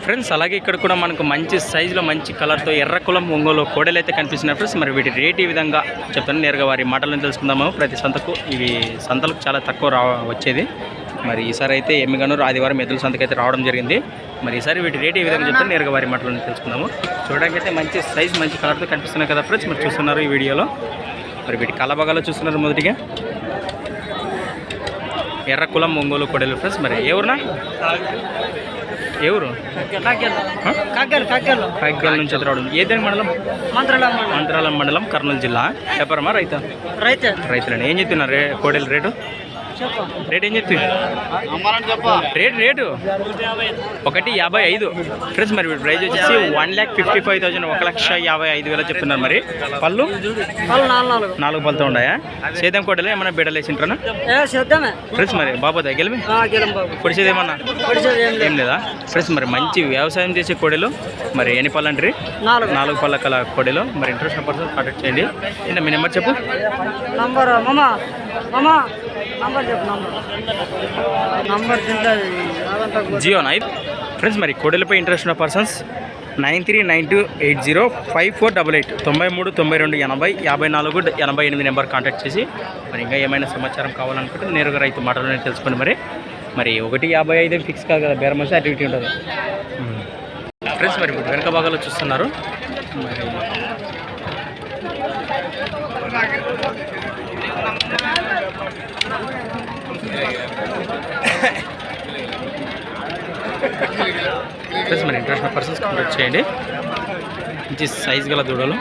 Friends అలాగే ఇక్కడ కూడా మనకు మంచి సైజులో మంచి కలర్తో ఎర్రకులం ఒంగోలు కోడలు అయితే కనిపిస్తున్నాయి ఫ్రెండ్స్. మరి వీటి రేట్ ఈ విధంగా చెప్తాను, నేరుగా వారి మాటలను తెలుసుకుందాము. ప్రతి సంతకు ఇవి సంతలకు చాలా తక్కువ వచ్చేది. మరి ఈసారి అయితే ఎమ్మిగనూరు ఆదివారం ఎద్దుల సంతకు అయితే రావడం జరిగింది. మరి ఈసారి వీటి రేట్ ఈ విధంగా చెప్తాను, నేరుగా వారి మాటలను తెలుసుకుందాము. చూడడానికి అయితే మంచి సైజ్ మంచి కలర్తో కనిపిస్తున్నాయి కదా ఫ్రెండ్స్. మరి చూస్తున్నారు ఈ వీడియోలో. మరి వీటి కలబగాలో చూస్తున్నారు. మొదటిగా ఎర్రకులం ఒంగోలు కోడలు ఫ్రెండ్స్. మరి ఎవరునా ఎవరు కాగ్యాల నుంచి రావడం ఏదైనా మండలం మంత్రాల మండలం కర్నూలు జిల్లా. వ్యాపారమా రైతులండి. ఏం చెప్తున్నారు కోడెల రేటు? రేట్ ఏం చెప్తుంది? Rate 1,55 friends. మరి ప్రైజ్ వచ్చేసి 1,55,000 1,55,000 చెప్తున్నారు. మరి పళ్ళు 4 పళ్ళతో ఉన్నాయా? సేద్యం కోడలే ఏమన్నా బిడ్డలు వేసింటారా ఫ్రెండ్స్? మరి బాబు గెలిమి పొడిచేది ఏమన్నా ఏం లేదా ఫ్రెండ్స్? మరి మంచి వ్యవసాయం చేసే కోడలు. మరి ఎన్ని పళ్ళు అంటారు? 4 పళ్ళ కల కోడలు. మరి ఇంట్రెస్ట్ పర్సన్ కాంటాక్ట్ చేయండి. ఏంటో మీ నెంబర్ చెప్పు. Jio night friends. మరి కోడలపై ఇంట్రెస్ట్ ఉన్న పర్సన్స్ 9392805488 93 92 80 54 88 నెంబర్ కాంటాక్ట్ చేసి మరి ఇంకా ఏమైనా సమాచారం కావాలనుకుంటే నేరుగా రైతు మాటలోనే తెలుసుకోండి. మరి 1,55 ఫిక్స్ కాదు కదా, బేరం వస్తే యాక్టివిటీ ఉంటుంది ఫ్రెండ్స్. మరి వెనక భాగాల్లో చూస్తున్నారు. మరి ఫ్రెండ్స్ మరి ఇంట్రెస్ట్ పర్సన్స్ కాంటాక్ట్ చేయండి. మంచి సైజ్ గల దూడలు.